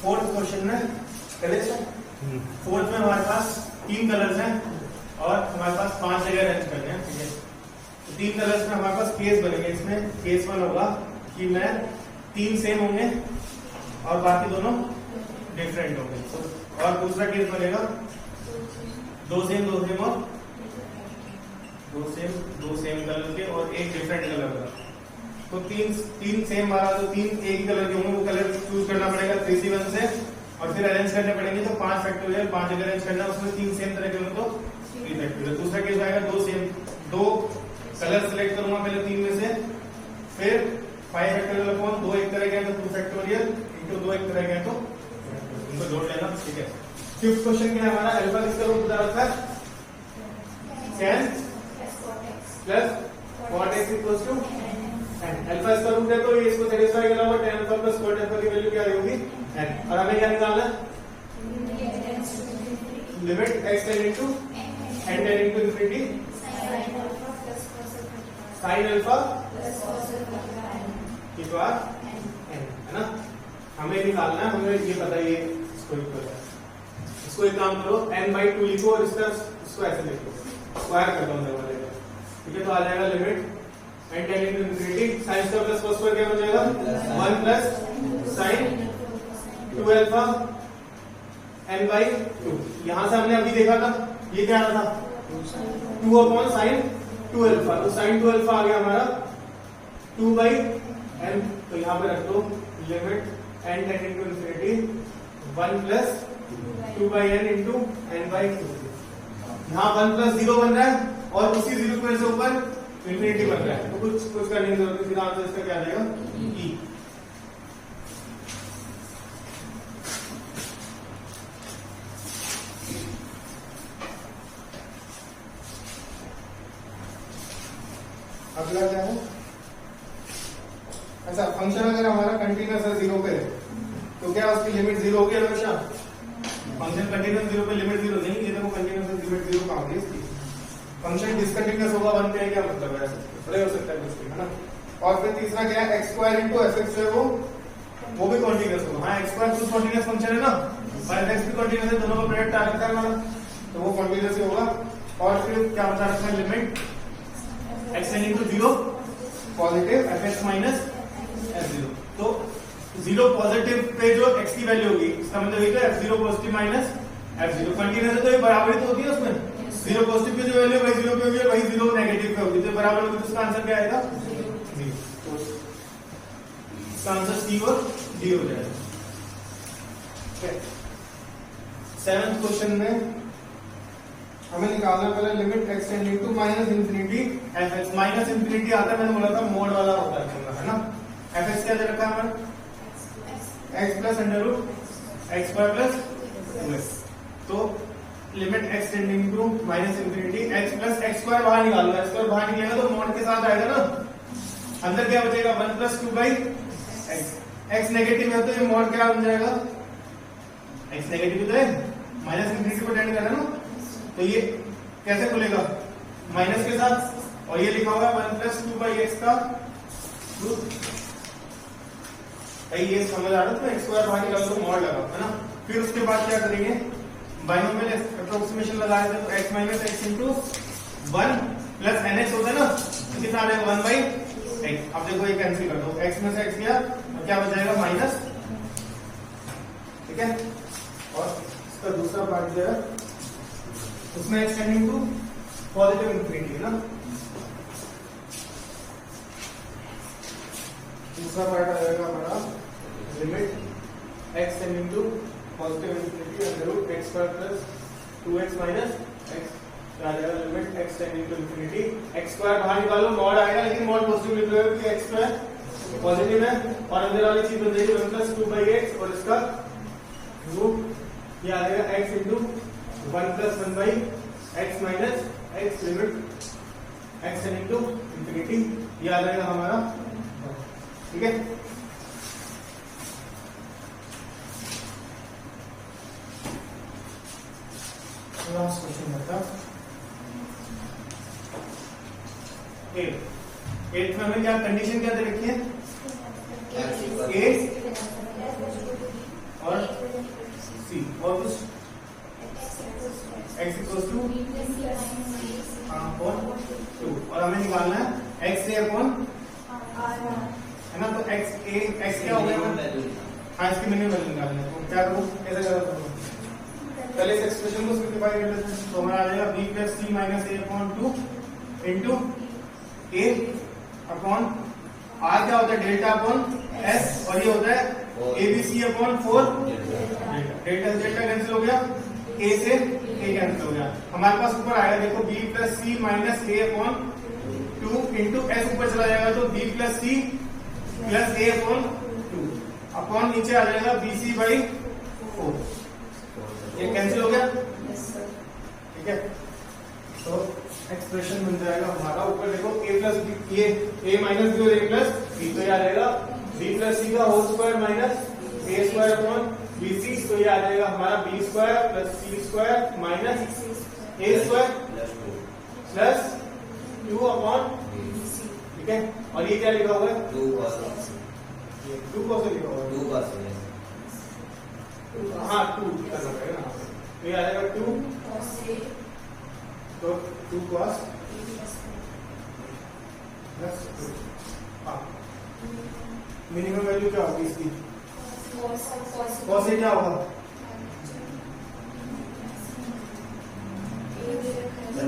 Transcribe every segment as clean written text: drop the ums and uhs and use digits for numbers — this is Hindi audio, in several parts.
फोर्थ क्वेश्चन में फोर्थ में हमारे पास 3 कलर्स हैं और हमारे पास 5 जगह अरेंज करने हैं, ठीक है। तो 3 कलर्स में हमारे पास केस बनेंगे। इसमें केस 1 होगा कि मैं 3 सेम होंगे और बाकी दोनों डिफरेंट होंगे। तो और दूसरा केस बनेगा 2 सेम और 2 सेम कलर के और एक डिफरेंट कलर का। तो 3 सेम वाला तो 3 एक ही कलर के होंगे, वो कलर चूज करना पड़ेगा 3C1 से और फिर अरेंज करने पड़ेंगे। तो 5 फैक्टोरियल 5 जगह अरेंज करना, उसमें 3 सेम तरह के होंगे तो 3 फैक्टोरियल। दूसरा केस आएगा 2 कलर सिलेक्ट करूंगा पहले 3 में से, फिर 5 फैक्टोरियल अपॉन 2 एक तरह के हैं तो 2 फैक्टोरियल इंटू 2 एक तरह के हैं तो इनको जोड़ लेना, ठीक है। फिफ्थ क्वेश्चन क्या है हमारा, अल्फा किसका रूप बता रखा है, tan plus cot x equals to alpha इसका रूट है तो ये इसको सेटिस्फाई करा हुआ tan alpha plus cot alpha की वैल्यू क्या होगी n। और हमें क्या निकालना है, limit x tending to n tending to infinity sin alpha की पावर n, है ना। हमें निकालना है, हमें ये पता है ये इसको इक्वल है। इसको एक काम करो n/2 लिखो और इसको ऐसे लिखो, स्क्वायर कर दो अंदर वाले का, ठीक है। तो आ जाएगा limit n tending to infinity sin square plus cos square क्या हो जाएगा 1 प्लस sin 2 अल्फा n/2। यहां से हमने अभी देखा था ये क्या आ रहा था 2 अपॉन sin 2 अल्फा, तो sin 2 अल्फा आ गया हमारा 2/n। तो यहां पे रख दो limit n tending to infinity 1 plus 2/n into n/2। यहाँ 1 प्लस 0 बन रहा है और उसी 0 के से ऊपर इंफिनिटी बन रहा है, तो कुछ करने की जरूरत नहीं। सीधा आंसर इसका क्या आ जाएगा e। अगला क्या है, अच्छा फंक्शन अगर हमारा कंटिन्यूअस है 0 पे तो क्या उसकी लिमिट 0 होगी हमेशा। फंक्शन कंटिन्यूअस 0 पे लिमिट 0 नहीं, ये देखो कंटिन्यूअस लिमिट 0 कहां होगी इसकी। फंक्शन डिसकंटिन्यूअस होगा 1 पे, क्या मतलब है, बड़े हो सकता है कुछ, है ना। और फिर तीसरा क्या है x² इनटू fx है वो भी कंटीन्यूअस होगा। हां x² कुछ कंटीन्यूअस फंक्शन है ना और fx भी कंटीन्यूअस है, दोनों का प्रोडक्ट आ रखा है हमारा, तो वो कंटीन्यूअस ही होगा। और फिर क्या बता रखा है limit x tending to 0 positive fx minus f0। तो 0 पॉजिटिव पे जो x की वैल्यू होगी इसका मतलब ये है f0 positive minus f0 continuous है, तो ये बराबरी तो होती है उसमें। 0 पॉजिटिव पे जो वैल्यू वही 0 पे होगी, वही 0 नेगेटिव पे होगी, तो बराबर होगी, तो इसका आंसर क्या आएगा 0। तो इसका आंसर C और D हो जाएगा। सेवंथ क्वेश्चन में हमें निकालना पहले limit x tending to minus infinity fx। Minus infinity आता है, मैंने बोला था मोड वाला होता है ना। fx क्या दे रखा है हमारा x plus under root x square plus 2x। तो limit x tending to minus infinity x plus x square बाहर निकालो, x स्क्वायर बाहर निकलेगा तो मॉड के साथ आएगा ना, अंदर क्या बचेगा 1 प्लस 2/x। x नेगेटिव है तो ये मॉड क्या बन जाएगा, x नेगेटिव तो है माइनस इंफिनिटी को टेंड कर रहा है ना, तो ये कैसे खुलेगा माइनस के साथ, और ये लिखा होगा 1 प्लस 2/x का रूट। ये समझ आ रहा है, तो x स्क्वायर बाहर निकालो तो मॉड लगा, है ना। फिर उसके बाद क्या करेंगे, बाइनोमियल अप्रोक्सीमेशन लगाए थे तो x minus x into 1 plus nx होता है ना, तो कितना आ जाएगा 1/x। अब देखो ये कैंसिल कर दो, x में से x गया और क्या बच जाएगा माइनस, ठीक है। और इसका दूसरा पार्ट जो है उसमें x tending to positive infinity है ना। दूसरा पार्ट आ जाएगा हमारा limit x tending to positive infinity under root x square plus 2x minus x। आ जाएगा limit x tending to infinity x square बाहर निकालो मॉड आएगा, लेकिन मॉड पॉजिटिव लिख लो कि x स्क्वायर पॉजिटिव है और अंदर वाली चीज बन जाएगी 1 प्लस 2/x और इसका रूट ये आ जाएगा x into 1 plus 1/x minus x limit x tending to infinity, ये आ जाएगा हमारा, ठीक है। लास्ट क्वेश्चन बता 8 में हमें क्या कंडीशन क्या दे रखी है, a और सी और कुछ x इक्वल टू अपॉन 2 और हमें निकालना है x a अपॉन है ना। तो x क्या हो गया? हाँ इसकी मिनिमम वैल्यू निकालना है। तो क्या करूँ, कैसे करूँ? पहले इस एक्सप्रेशन को सिंपलीफाई कर लेते हैं। तो हमारा आ जाएगा b plus c minus a upon 2 into a upon r क्या होता है डेल्टा अपॉन s और ये होता है abc upon 4 delta delta cancel हो गया, a से a कैंसिल हो गया। हमारे पास ऊपर आएगा देखो b plus c minus a upon 2 into s ऊपर चला जाएगा तो b plus c plus a upon 2 upon नीचे आ जाएगा bc बाई 4। ये कैंसिल हो गया, ठीक है। तो एक्सप्रेशन बन जाएगा हमारा ऊपर देखो a प्लस b, ये a माइनस b और a प्लस b, तो ये आ जाएगा b प्लस c का whole square minus a square upon bc, तो ये आ जाएगा हमारा b square plus c square minus a square plus 2 upon, ठीक है। और ये क्या लिखा हुआ है? 2 कॉस लिखा हुआ है, 2 कॉस, हाँ 2 करना पड़ेगा ना। तो ये आ जाएगा 2 तो 2 कॉस प्लस 2। हाँ मिनिमम वैल्यू क्या होगी इसकी? कॉस से क्या होगा?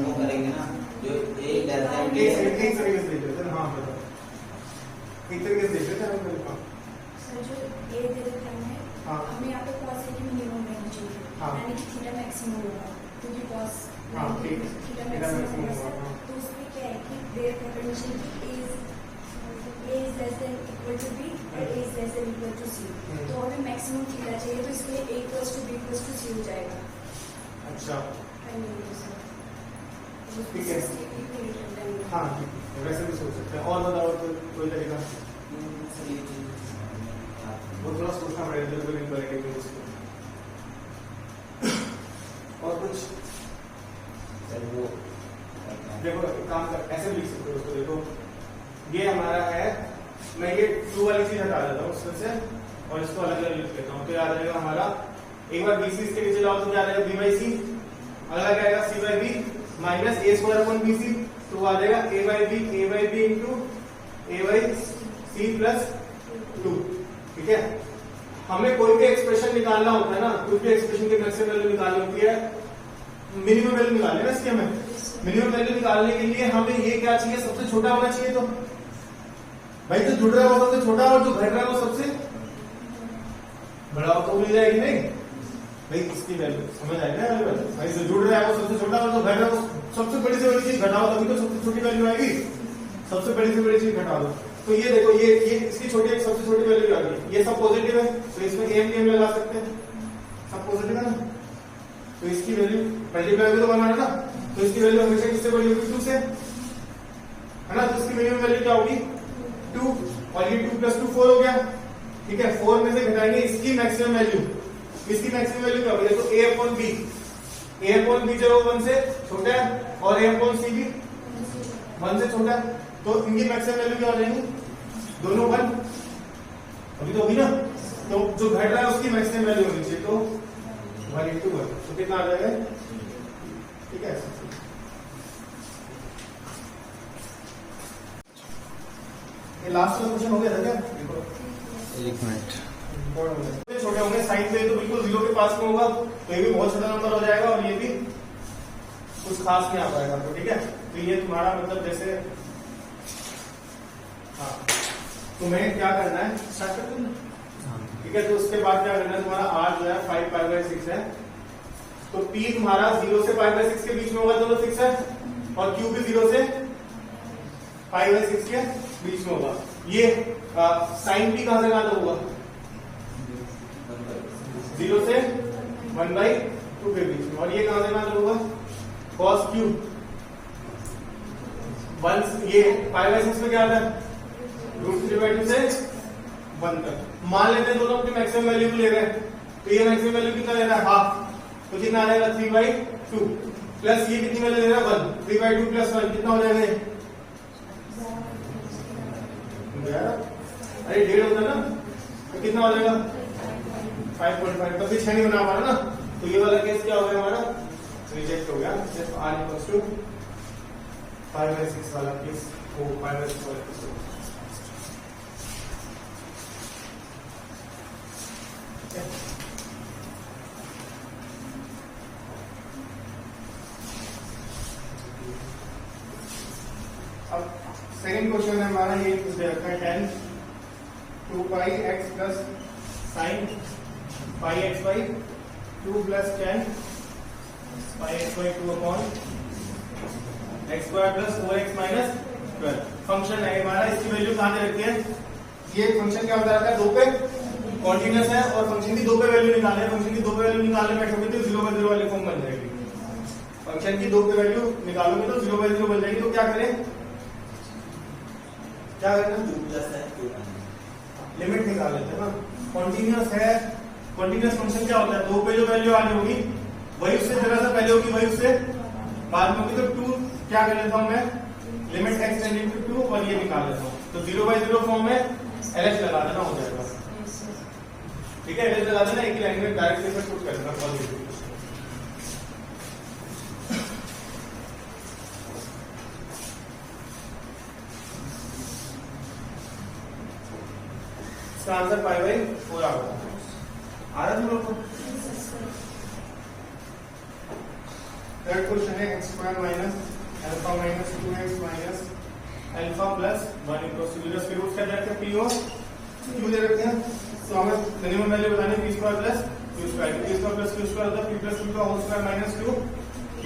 वो करेंगे ना जो एक तरीके से देख लेते हैं। हाँ बताओ, एक तरीके से देख लेते हैं हम। सर जो ए दे रखा है, हमें यहाँ पे कॉस की मिनिमम वैल्यू चाहिए, यानी कि थीटा मैक्सिमम होगा क्योंकि कॉस थीटा मैक्सिमम होगा। तो उसमें क्या है कि their potential a is less than equal to b और a is less than equal to c। तो हमें मैक्सिमम थीटा चाहिए, तो इसलिए a equals to b equals to c हो जाएगा। अच्छा ठीक है, हाँ ठीक है, वैसे भी सोच सकते हैं। और बताओ तो कोई तरीका? वो थोड़ा सोचना पड़ेगा बिल्कुल इनकरेक्ट उसको। और कुछ वो देखो काम कर, ऐसे लिख सकते हो उसको। देखो ये हमारा है, मैं ये 2 वाली चीज हटा देता हूँ उसमें से और इसको अलग अलग लिख लेता हूँ। तो याद रहेगा हमारा, एक बार bc इसके नीचे लाओ तो क्या रहेगा b बाई सी, अगला क्या आएगा c by B minus a square upon bc, तो आ जाएगा a by B into a by C plus 2, ठीक है। हमें कोई भी एक्सप्रेशन निकालना होता है ना, कोई भी एक्सप्रेशन की मैक्सिमम वैल्यू निकालनी होती है, मिनिमम वैल्यू निकालनी है ना इसकी। हमें मिनिमम वैल्यू निकालने के लिए हमें ये क्या चाहिए? सबसे छोटा होना चाहिए। तो भाई जो जुड़ रहा है वो सबसे छोटा और जो घट रहा है वो सबसे बड़ा, तो मिल जाएगी नहीं भाई इसकी वैल्यू, समझ आएगी ना भाई। जो जुड़ रहा है वो सबसे छोटा और जो घट रहा है वो सबसे बड़ी से बड़ी चीज घटाओ, तभी तो सबसे छोटी वैल्यू आएगी। सबसे बड़ी से बड़ी चीज घटा दो। तो ये देखो ये इसकी छोटी सबसे छोटी वैल्यू आ गई, ये सब पॉजिटिव है तो इसमें एम लगा सकते हैं, सब पॉजिटिव है ना। तो इसकी वैल्यू पहली वैल्यू तो बनाना ना, तो इसकी वैल्यू हमेशा किससे बड़ी होगी? 2 से, है ना। तो इसकी मिनिमम वैल्यू क्या होगी? 2, और ये 2 प्लस 2 4 हो गया, ठीक है। 4 में से घटाएंगे इसकी मैक्सिमम वैल्यू, इसकी मैक्सिमम वैल्यू क्या होगी? देखो a अपॉन b जो 1 से छोटा है और a अपॉन c भी 1 से छोटा है, तो इनकी मैक्सिमम वैल्यू क्या हो जाएगी? दोनों 1, अभी तो होगी ना। तो जो घट रहा है उसकी मैक्सिमम वैल्यू होनी चाहिए, तो 1 इंटू 1, तो कितना आ जाएगा? ठीक है। ये लास्ट वाला क्वेश्चन हो गया था क्या? देखो एक मिनट, छोटे होंगे साइन पे तो बिल्कुल 0 के पास में होगा, तो ये भी बहुत छोटा नंबर हो जाएगा और ये भी कुछ खास नहीं आ पाएगा। तो ठीक है, तो ये तुम्हारा मतलब जैसे, हाँ तुम्हें क्या करना है, स्टार्ट कर देना, ठीक है। तो उसके बाद क्या करना है, तुम्हारा r जो है 5 पाई बाई 6 है, तो p तुम्हारा 0 से पाई बाई 6 के बीच में होगा, दोनों 6 है, और q भी 0 से पाई बाई 6 के बीच में होगा। ये साइन p कहां से कहां तक होगा? 0 से 1/2 के बीच में, और ये कहां से कहां तक होगा? cos q 1, ये पाई बाई 6 में क्या आता है? √3/2 से 1 तक। मान लेते हैं दोनों अपनी मैक्सिमम वैल्यू को ले गए, तो ये मैक्सिमम वैल्यू कितना ले रहा है? हाफ, तो कितना आ जाएगा? 3/2 प्लस ये कितनी वैल्यू ले रहा है? 1, 3/2 प्लस 1 कितना हो जाएगा? अरे 1.5 होता है ना, तो कितना हो जाएगा? 5.5 तब भी 6 नहीं बना पा रहा ना, तो ये वाला केस क्या हो गया हमारा, रिजेक्ट हो गया। सिर्फ r इक्वल्स टू 5/6 वाला केस वो 5/6 वाला केस हो गया। अब सेकंड क्वेश्चन है हमारा, ये दे रखा है 10 2 पाई x plus sine pi x by 2 plus 10 pi x by 2 upon x square plus 4x minus 12 function है हमारा। इसकी वैल्यू कहां दे रखी है, ये फंक्शन क्या बता रखा है, 2 पे कॉन्टिन्यूअस है और फंक्शन की 2 पे वैल्यू निकालना है। फंक्शन की 2 पे वैल्यू निकालने बैठोगे तो 0/0 वाली फॉर्म बन जाएगी। फंक्शन की 2 पे वैल्यू निकालोगे तो 0/0 बन जाएगी। तो क्या करें, क्या करना, 2 प्लस है 2 लिमिट निकाल लेते हैं ना। कॉन्टिन्यूअस है, कॉन्टिन्यूअस फंक्शन क्या होता है, 2 पे जो वैल्यू आनी होगी वही उससे जरा सा पहले होगी, वही उससे बाद में होगी। तो 2 क्या कर लेता हूं मैं, लिमिट x टेंडिंग टू 2 और ये निकाल लेता हूं। तो 0/0 फॉर्म में LH लगा देना हो जाएगा। ठीक है, LH लगा देना, एक लाइन में डायरेक्टली में पुट कर देना पॉजिटिव। इसका आंसर π/4 आ रहा है तुम लोग को। थर्ड क्वेश्चन है x स्क्वायर minus alpha minus 2x minus alpha plus 1 equals to 0। इसके रूट्स क्या दे रखे हैं, p और q दे रखे हैं। तो हमें मिनिमम वैल्यू बतानी है p square plus q square. p square plus q square होता है p प्लस q का whole square minus q q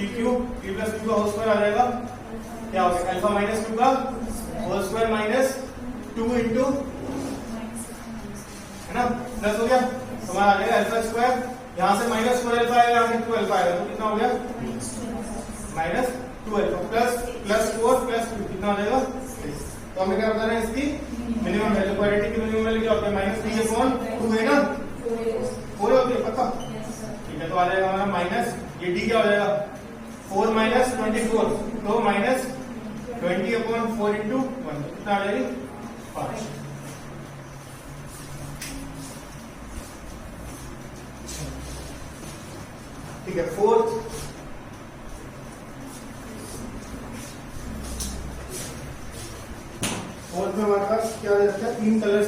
p plus q का होल स्क्वायर आ जाएगा, क्या हो गया, अल्फा माइनस q का होल स्क्वायर माइनस 2 इंटू है ना, प्लस हो गया हमारा आ जाएगा अल्फा स्क्वायर। यहां से माइनस 4 अल्फा आएगा, यहां से 2 अल्फा आएगा, तो कितना हो गया माइनस 2 अल्फा प्लस 4 प्लस 2 कितना हो जाएगा 6। तो हमें क्या बताना है, इसकी मिनिमम वैल्यू, क्वाड्रेटिक की मिनिमम वैल्यू क्या होता है, माइनस 3/2 है ना, 4 होती है पक्का। ठीक है, तो आ जाएगा हमारा माइनस, ये d क्या हो जाएगा 4 माइनस 24, तो माइनस 20/4 इंटू 1 कितना आ जाएगी 5। ठीक है, फोर्थ में हमारे पास क्या रहता है, 3 कलर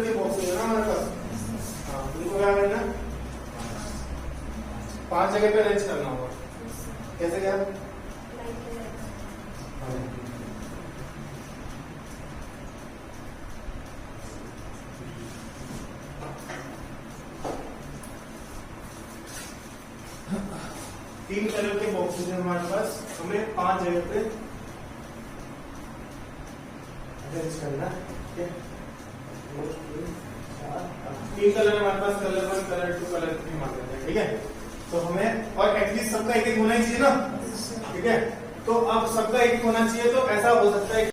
के बॉक्सेस है ना हमारे पास। हाँ, इनको क्या करना, 5 जगह पे अरेंज करना होगा। कैसे क्या, तीन कलर के बॉक्सेस हैं हमारे पास, हमें 5 जगह पे अरेंज करना है। ठीक है, 3 कलर हमारे पास, कलर 1 कलर 2 कलर 3 मान लेते हैं। ठीक है, तो हमें, और एटलीस्ट सबका एक एक होना ही चाहिए ना। ठीक है, तो अब सबका एक होना चाहिए, तो ऐसा हो सकता है